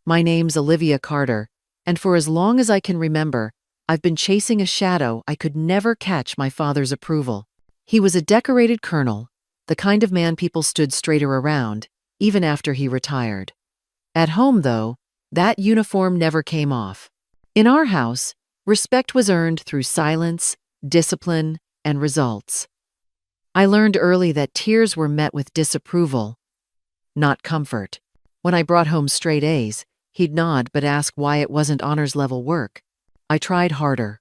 My name's Olivia Carter, and for as long as I can remember, I've been chasing a shadow I could never catch my father's approval. He was a decorated colonel, the kind of man people stood straighter around, even after he retired. At home, though, that uniform never came off. In our house, respect was earned through silence, discipline, and results. I learned early that tears were met with disapproval, not comfort. When I brought home straight A's, he'd nod but ask why it wasn't honors level work. I tried harder,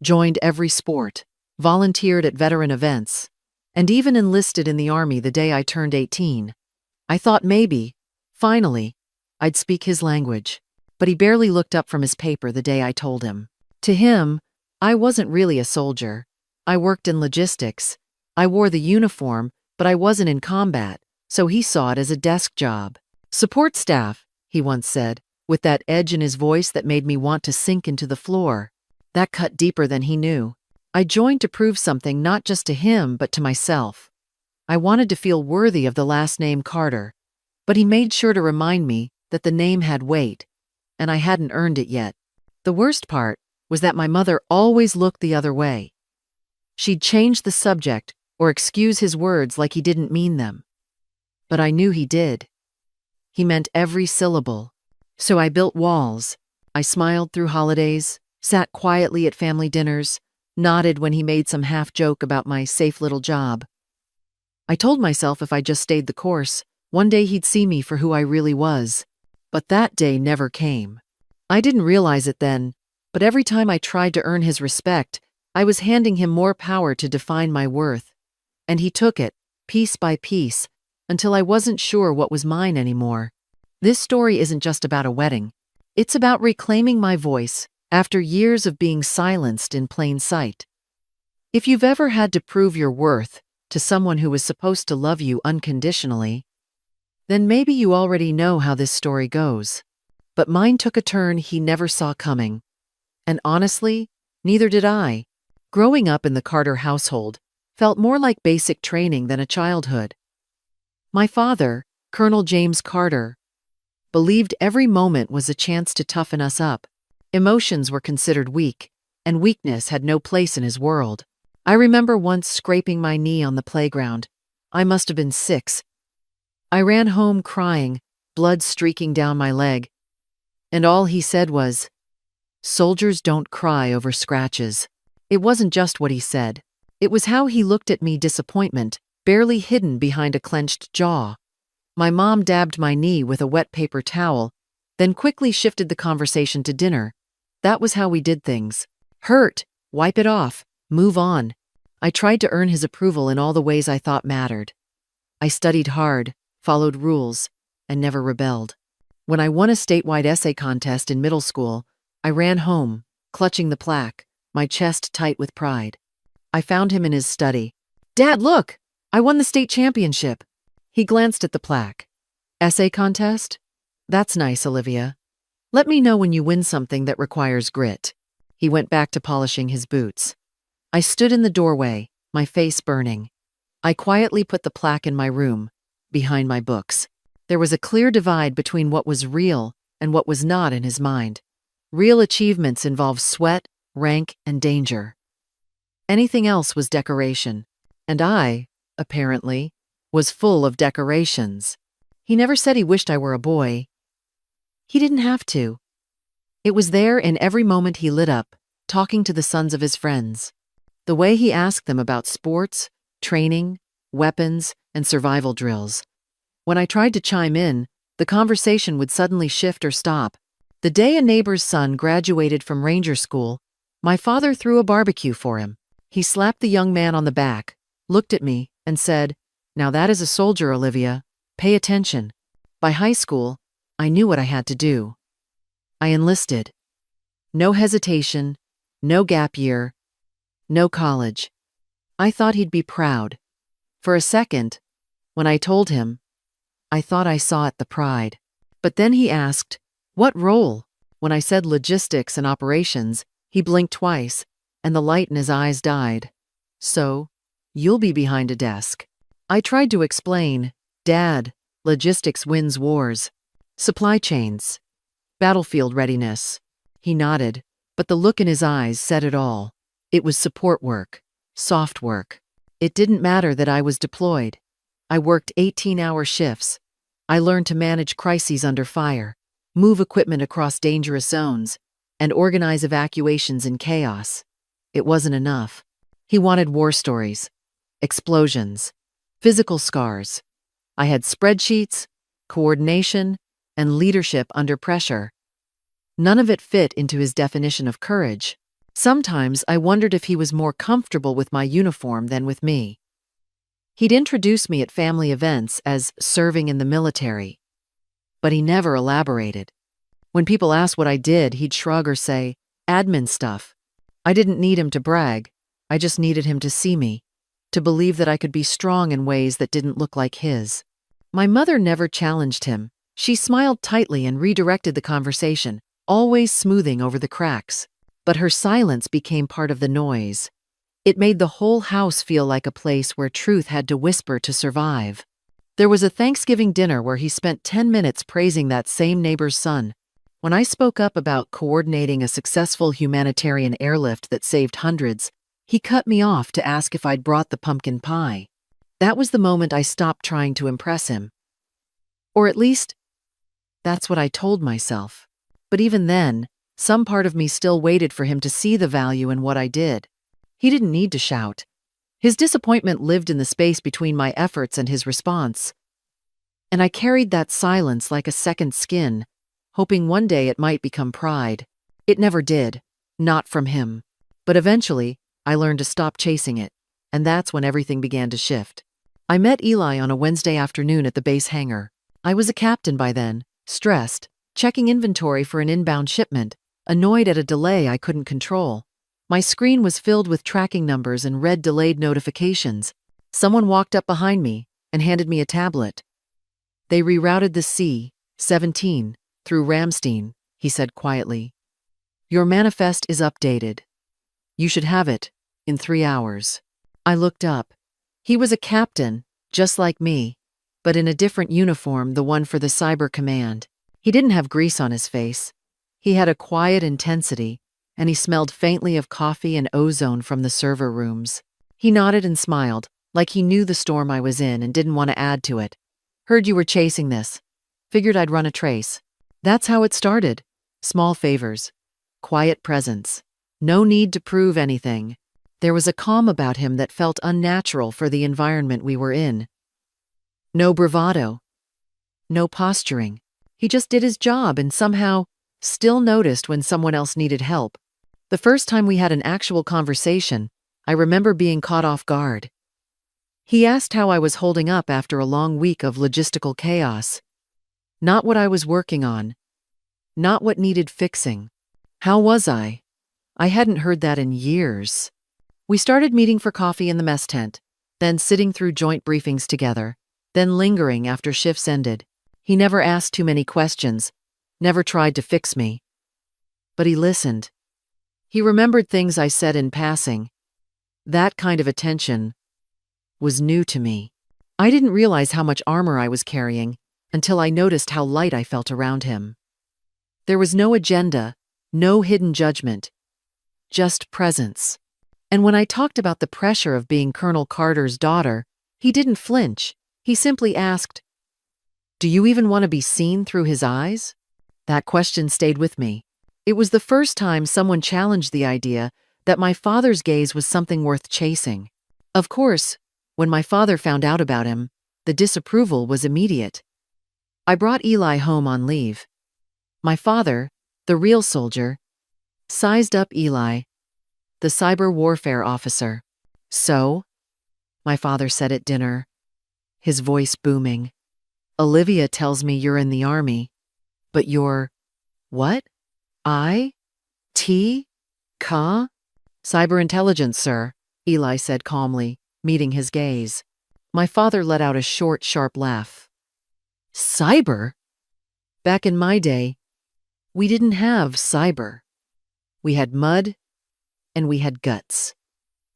joined every sport, volunteered at veteran events, and even enlisted in the Army the day I turned 18. I thought maybe, finally, I'd speak his language. But he barely looked up from his paper the day I told him. To him, I wasn't really a soldier. I worked in logistics. I wore the uniform, but I wasn't in combat, so he saw it as a desk job. Support staff, he once said, with that edge in his voice that made me want to sink into the floor. That cut deeper than he knew. I joined to prove something not just to him, but to myself. I wanted to feel worthy of the last name Carter, but he made sure to remind me that the name had weight, and I hadn't earned it yet. The worst part was that my mother always looked the other way. She'd change the subject or excuse his words like he didn't mean them. But I knew he did. He meant every syllable. So I built walls. I smiled through holidays, sat quietly at family dinners, nodded when he made some half-joke about my safe little job. I told myself if I just stayed the course, one day he'd see me for who I really was. But that day never came. I didn't realize it then, but every time I tried to earn his respect, I was handing him more power to define my worth. And he took it, piece by piece, until I wasn't sure what was mine anymore. This story isn't just about a wedding. It's about reclaiming my voice after years of being silenced in plain sight. If you've ever had to prove your worth to someone who was supposed to love you unconditionally, then maybe you already know how this story goes. But mine took a turn he never saw coming. And honestly, neither did I. Growing up in the Carter household felt more like basic training than a childhood. My father, Colonel James Carter, believed every moment was a chance to toughen us up. Emotions were considered weak, and weakness had no place in his world. I remember once scraping my knee on the playground. I must have been 6. I ran home crying, blood streaking down my leg. And all he said was, "Soldiers don't cry over scratches." It wasn't just what he said. It was how he looked at me, disappointment, barely hidden behind a clenched jaw. My mom dabbed my knee with a wet paper towel, then quickly shifted the conversation to dinner. That was how we did things. Hurt, wipe it off, move on. I tried to earn his approval in all the ways I thought mattered. I studied hard, followed rules, and never rebelled. When I won a statewide essay contest in middle school, I ran home, clutching the plaque, my chest tight with pride. I found him in his study. "Dad, look! I won the state championship." He glanced at the plaque. "Essay contest? That's nice, Olivia. Let me know when you win something that requires grit." He went back to polishing his boots. I stood in the doorway, my face burning. I quietly put the plaque in my room, behind my books. There was a clear divide between what was real and what was not in his mind. Real achievements involve sweat, rank, and danger. Anything else was decoration. And I, apparently, was full of decorations. He never said he wished I were a boy. He didn't have to. It was there in every moment he lit up, talking to the sons of his friends. The way he asked them about sports, training, weapons, and survival drills. When I tried to chime in, the conversation would suddenly shift or stop. The day a neighbor's son graduated from ranger school, my father threw a barbecue for him. He slapped the young man on the back, looked at me, and said, "Now that is a soldier, Olivia. Pay attention." By high school, I knew what I had to do. I enlisted. No hesitation, no gap year, no college. I thought he'd be proud. For a second, when I told him, I thought I saw it, the pride. But then he asked, "What role?" When I said logistics and operations, he blinked twice, and the light in his eyes died. "So, you'll be behind a desk." I tried to explain, "Dad, logistics wins wars. Supply chains. Battlefield readiness. He nodded, but the look in his eyes said it all. It was support work. Soft work. It didn't matter that I was deployed. I worked 18-hour shifts. I learned to manage crises under fire, move equipment across dangerous zones, and organize evacuations in chaos. It wasn't enough. He wanted war stories, explosions, physical scars. I had spreadsheets, coordination, and leadership under pressure. None of it fit into his definition of courage. Sometimes I wondered if he was more comfortable with my uniform than with me. He'd introduce me at family events as serving in the military, but he never elaborated. When people asked what I did, he'd shrug or say, admin stuff. I didn't need him to brag. I just needed him to see me, to believe that I could be strong in ways that didn't look like his. My mother never challenged him. She smiled tightly and redirected the conversation, always smoothing over the cracks. But her silence became part of the noise. It made the whole house feel like a place where truth had to whisper to survive. There was a Thanksgiving dinner where he spent 10 minutes praising that same neighbor's son. When I spoke up about coordinating a successful humanitarian airlift that saved hundreds, he cut me off to ask if I'd brought the pumpkin pie. That was the moment I stopped trying to impress him. Or at least, that's what I told myself. But even then, some part of me still waited for him to see the value in what I did. He didn't need to shout. His disappointment lived in the space between my efforts and his response. And I carried that silence like a second skin, hoping one day it might become pride. It never did, not from him. But eventually, I learned to stop chasing it, and that's when everything began to shift. I met Eli on a Wednesday afternoon at the base hangar. I was a captain by then, stressed, checking inventory for an inbound shipment, annoyed at a delay I couldn't control. My screen was filled with tracking numbers and red delayed notifications. Someone walked up behind me and handed me a tablet. They rerouted the C-17 through Ramstein, he said quietly. Your manifest is updated. You should have it in 3 hours. I looked up. He was a captain, just like me, but in a different uniform, the one for the Cyber Command. He didn't have grease on his face. He had a quiet intensity, and he smelled faintly of coffee and ozone from the server rooms. He nodded and smiled, like he knew the storm I was in and didn't want to add to it. Heard you were chasing this. Figured I'd run a trace. That's how it started. Small favors. Quiet presence. No need to prove anything. There was a calm about him that felt unnatural for the environment we were in. No bravado. No posturing. He just did his job and somehow still noticed when someone else needed help. The first time we had an actual conversation, I remember being caught off guard. He asked how I was holding up after a long week of logistical chaos. Not what I was working on. Not what needed fixing. How was I? I hadn't heard that in years. We started meeting for coffee in the mess tent, then sitting through joint briefings together, then lingering after shifts ended. He never asked too many questions, never tried to fix me. But he listened. He remembered things I said in passing. That kind of attention was new to me. I didn't realize how much armor I was carrying until I noticed how light I felt around him. There was no agenda, no hidden judgment, just presence. And when I talked about the pressure of being Colonel Carter's daughter, he didn't flinch. He simply asked, "Do you even want to be seen through his eyes?" That question stayed with me. It was the first time someone challenged the idea that my father's gaze was something worth chasing. Of course, when my father found out about him, the disapproval was immediate. I brought Eli home on leave. My father, the real soldier, sized up Eli, the cyber warfare officer. "So?" my father said at dinner, his voice booming. "Olivia tells me you're in the army, but you're, what? Ka? Cyber intelligence, sir," Eli said calmly, meeting his gaze. My father let out a short, sharp laugh. Cyber? Back in my day, we didn't have cyber. We had mud, and we had guts.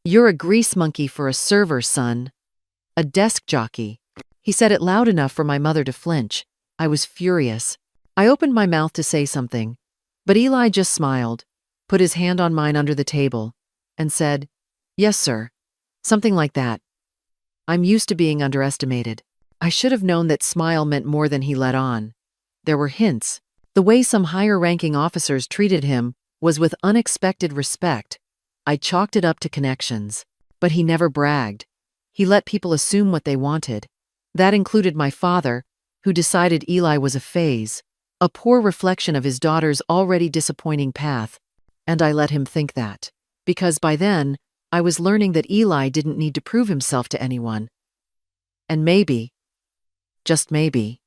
"You're a grease monkey for a server, son. A desk jockey." He said it loud enough for my mother to flinch. I was furious. I opened my mouth to say something, but Eli just smiled, put his hand on mine under the table, and said, "Yes, sir." Something like that. I'm used to being underestimated. I should have known that smile meant more than he let on. There were hints. The way some higher-ranking officers treated him was with unexpected respect. I chalked it up to connections. But he never bragged. He let people assume what they wanted. That included my father, who decided Eli was a phase, a poor reflection of his daughter's already disappointing path. And I let him think that. Because by then, I was learning that Eli didn't need to prove himself to anyone. And maybe, just maybe,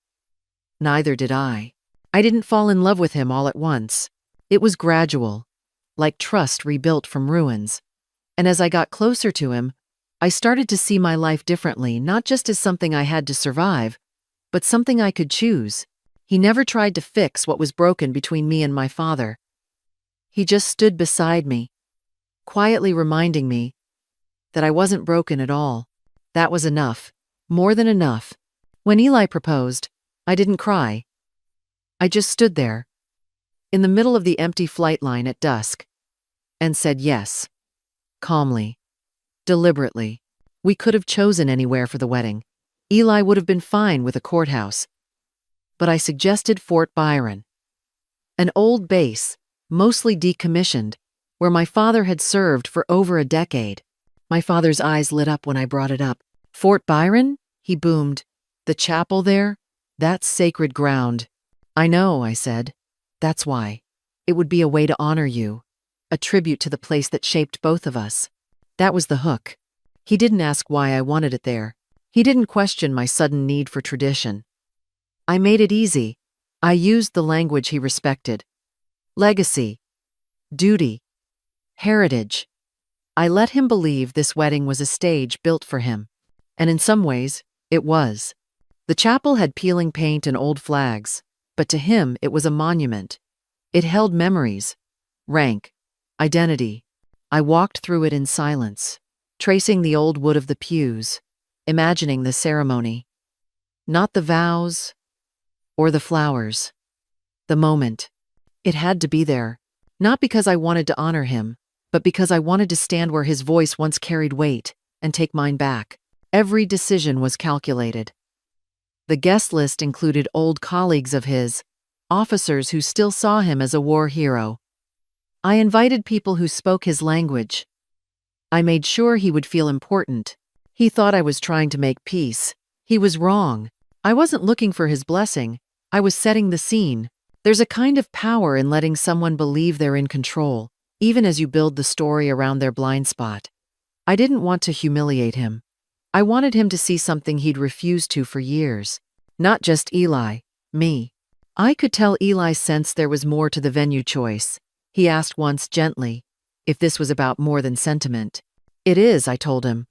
neither did I. I didn't fall in love with him all at once. It was gradual, like trust rebuilt from ruins. And as I got closer to him, I started to see my life differently, not just as something I had to survive, but something I could choose. He never tried to fix what was broken between me and my father. He just stood beside me, quietly reminding me that I wasn't broken at all. That was enough, more than enough. When Eli proposed, I didn't cry. I just stood there, in the middle of the empty flight line at dusk, and said yes, calmly, deliberately. We could have chosen anywhere for the wedding. Eli would have been fine with a courthouse. But I suggested Fort Byron, an old base, mostly decommissioned, where my father had served for over a decade. My father's eyes lit up when I brought it up. "Fort Byron?" he boomed. "The chapel there? That's sacred ground." "I know," I said. "That's why. It would be a way to honor you, a tribute to the place that shaped both of us." That was the hook. He didn't ask why I wanted it there. He didn't question my sudden need for tradition. I made it easy. I used the language he respected. Legacy, duty, heritage. I let him believe this wedding was a stage built for him. And in some ways, it was. The chapel had peeling paint and old flags, but to him it was a monument. It held memories, rank, identity. I walked through it in silence, tracing the old wood of the pews, imagining the ceremony. Not the vows or the flowers. The moment. It had to be there, not because I wanted to honor him, but because I wanted to stand where his voice once carried weight and take mine back. Every decision was calculated. The guest list included old colleagues of his, officers who still saw him as a war hero. I invited people who spoke his language. I made sure he would feel important. He thought I was trying to make peace. He was wrong. I wasn't looking for his blessing. I was setting the scene. There's a kind of power in letting someone believe they're in control, even as you build the story around their blind spot. I didn't want to humiliate him. I wanted him to see something he'd refused to for years. Not just Eli, me. I could tell Eli sensed there was more to the venue choice. He asked once gently if this was about more than sentiment. "It is," I told him.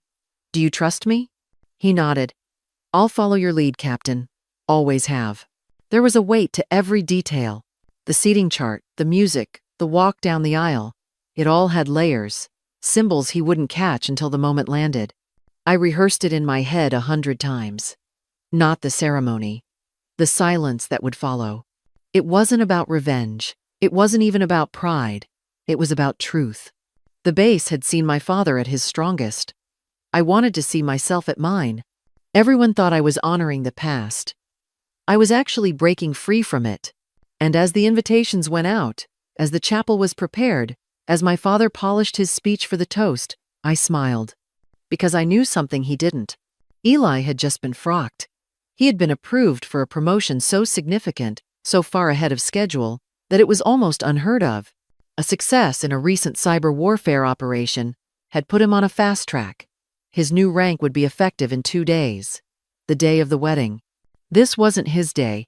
"Do you trust me?" He nodded. "I'll follow your lead, Captain. Always have." There was a weight to every detail. The seating chart, the music, the walk down the aisle. It all had layers, symbols he wouldn't catch until the moment landed. I rehearsed it in my head 100 times. Not the ceremony. The silence that would follow. It wasn't about revenge. It wasn't even about pride. It was about truth. The base had seen my father at his strongest. I wanted to see myself at mine. Everyone thought I was honoring the past. I was actually breaking free from it. And as the invitations went out, as the chapel was prepared, as my father polished his speech for the toast, I smiled. Because I knew something he didn't. Eli had just been frocked. He had been approved for a promotion so significant, so far ahead of schedule, that it was almost unheard of. A success in a recent cyber warfare operation had put him on a fast track. His new rank would be effective in 2 days. The day of the wedding. This wasn't his day.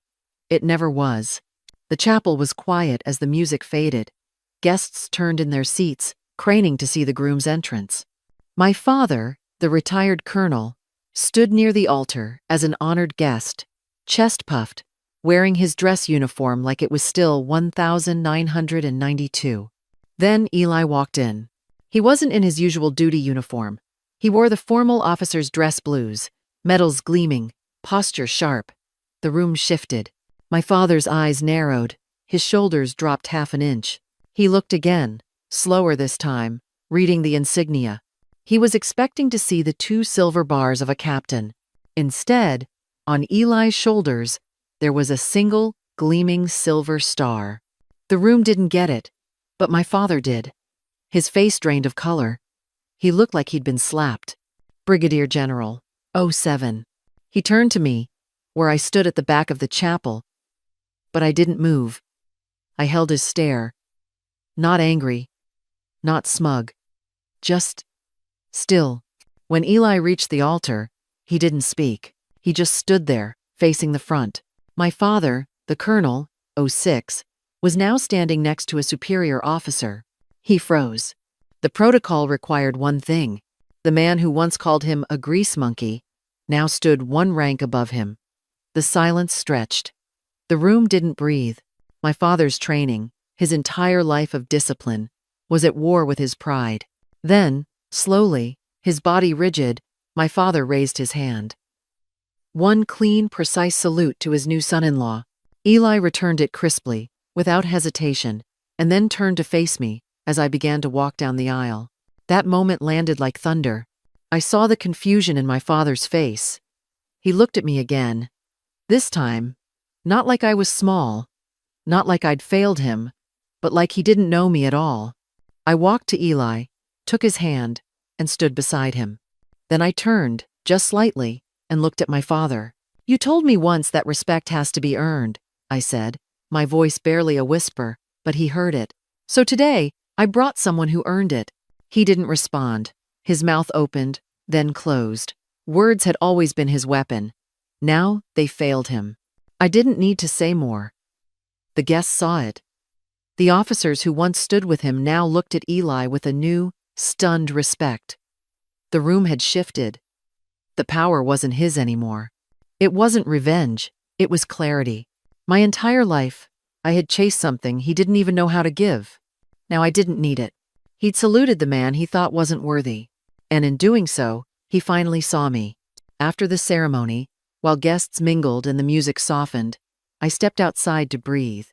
It never was. The chapel was quiet as the music faded. Guests turned in their seats, craning to see the groom's entrance. My father, the retired colonel, stood near the altar as an honored guest, chest puffed, wearing his dress uniform like it was still 1992. Then Eli walked in. He wasn't in his usual duty uniform. He wore the formal officer's dress blues, medals gleaming, posture sharp. The room shifted. My father's eyes narrowed. His shoulders dropped half an inch. He looked again, slower this time, reading the insignia. He was expecting to see the 2 silver bars of a captain. Instead, on Eli's shoulders, there was a single, gleaming silver star. The room didn't get it, but my father did. His face drained of color. He looked like he'd been slapped. Brigadier General, '07. He turned to me, where I stood at the back of the chapel, but I didn't move. I held his stare. Not angry, not smug, just still. When Eli reached the altar, he didn't speak. He just stood there, facing the front. My father, the colonel, '06, was now standing next to a superior officer. He froze. The protocol required one thing. The man who once called him a grease monkey now stood one rank above him. The silence stretched. The room didn't breathe. My father's training, his entire life of discipline, was at war with his pride. Then, slowly, his body rigid, my father raised his hand. One clean, precise salute to his new son-in-law. Eli returned it crisply, without hesitation, and then turned to face me as I began to walk down the aisle. That moment landed like thunder. I saw the confusion in my father's face. He looked at me again. This time, not like I was small, not like I'd failed him, but like he didn't know me at all. I walked to Eli, took his hand, and stood beside him. Then I turned, just slightly, and looked at my father. "You told me once that respect has to be earned," I said, my voice barely a whisper, but he heard it. "So today, I brought someone who earned it." He didn't respond. His mouth opened, then closed. Words had always been his weapon. Now they failed him. I didn't need to say more. The guests saw it. The officers who once stood with him now looked at Eli with a new, stunned respect. The room had shifted. The power wasn't his anymore. It wasn't revenge, it was clarity. My entire life, I had chased something he didn't even know how to give. Now I didn't need it. He'd saluted the man he thought wasn't worthy. And in doing so, he finally saw me. After the ceremony, while guests mingled and the music softened, I stepped outside to breathe.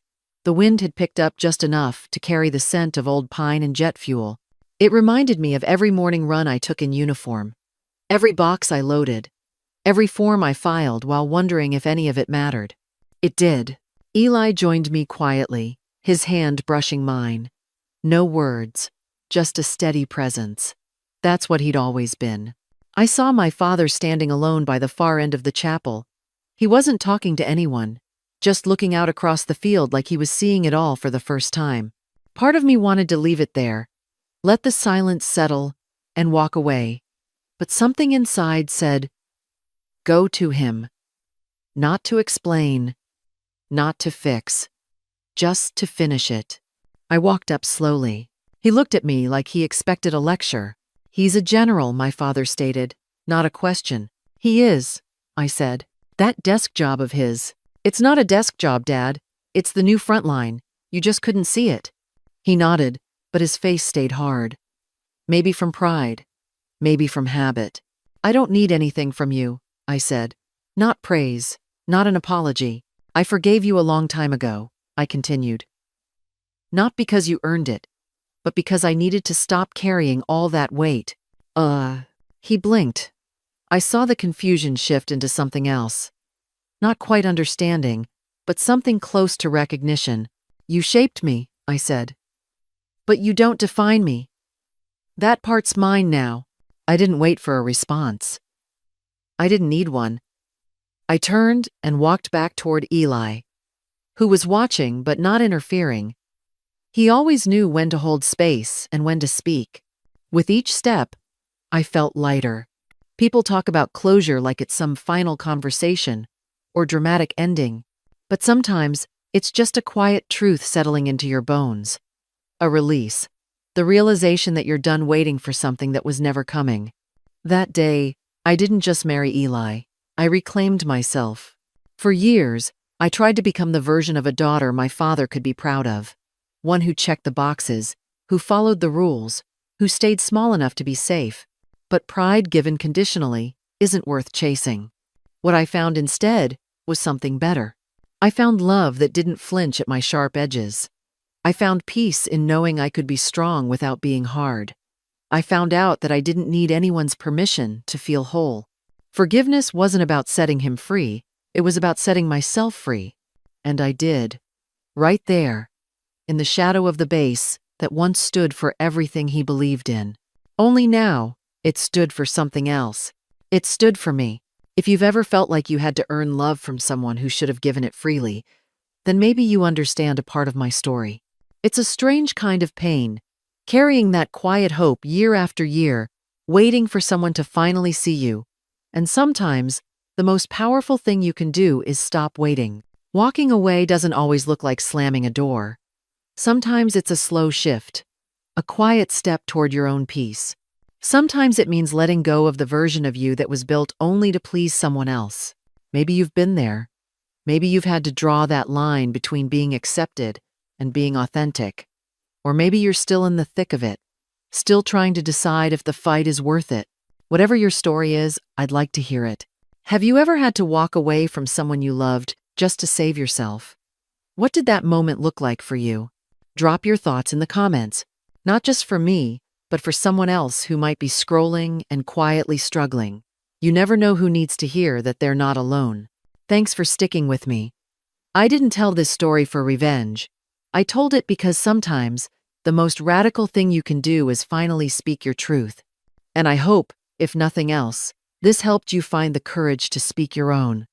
The wind had picked up just enough to carry the scent of old pine and jet fuel. It reminded me of every morning run I took in uniform. Every box I loaded. Every form I filed while wondering if any of it mattered. It did. Eli joined me quietly, his hand brushing mine. No words, just a steady presence. That's what he'd always been. I saw my father standing alone by the far end of the chapel. He wasn't talking to anyone, just looking out across the field like he was seeing it all for the first time. Part of me wanted to leave it there, let the silence settle, and walk away. But something inside said, "Go to him." Not to explain, not to fix, just to finish it. I walked up slowly. He looked at me like he expected a lecture. "He's a general," my father stated, not a question. "He is," I said. "That desk job of his." "It's not a desk job, Dad. It's the new front line. You just couldn't see it." He nodded, but his face stayed hard. Maybe from pride, maybe from habit. "I don't need anything from you," I said. "Not praise, not an apology. I forgave you a long time ago," I continued. "Not because you earned it, but because I needed to stop carrying all that weight." He blinked. I saw the confusion shift into something else. Not quite understanding, but something close to recognition. "You shaped me," I said. "But you don't define me. That part's mine now." I didn't wait for a response. I didn't need one. I turned and walked back toward Eli, who was watching but not interfering. He always knew when to hold space and when to speak. With each step, I felt lighter. People talk about closure like it's some final conversation or dramatic ending, but sometimes it's just a quiet truth settling into your bones. A release. The realization that you're done waiting for something that was never coming. That day, I didn't just marry Eli. I reclaimed myself. For years, I tried to become the version of a daughter my father could be proud of. One who checked the boxes, who followed the rules, who stayed small enough to be safe. But pride given conditionally isn't worth chasing. What I found instead was something better. I found love that didn't flinch at my sharp edges. I found peace in knowing I could be strong without being hard. I found out that I didn't need anyone's permission to feel whole. Forgiveness wasn't about setting him free, it was about setting myself free. And I did. Right there, in the shadow of the base that once stood for everything he believed in. Only now, it stood for something else. It stood for me. If you've ever felt like you had to earn love from someone who should have given it freely, then maybe you understand a part of my story. It's a strange kind of pain, carrying that quiet hope year after year, waiting for someone to finally see you. And sometimes, the most powerful thing you can do is stop waiting. Walking away doesn't always look like slamming a door. Sometimes it's a slow shift, a quiet step toward your own peace. Sometimes it means letting go of the version of you that was built only to please someone else. Maybe you've been there. Maybe you've had to draw that line between being accepted and being authentic. Or maybe you're still in the thick of it, still trying to decide if the fight is worth it. Whatever your story is, I'd like to hear it. Have you ever had to walk away from someone you loved just to save yourself? What did that moment look like for you? Drop your thoughts in the comments, not just for me, but for someone else who might be scrolling and quietly struggling. You never know who needs to hear that they're not alone. Thanks for sticking with me. I didn't tell this story for revenge. I told it because sometimes the most radical thing you can do is finally speak your truth. And I hope, if nothing else, this helped you find the courage to speak your own.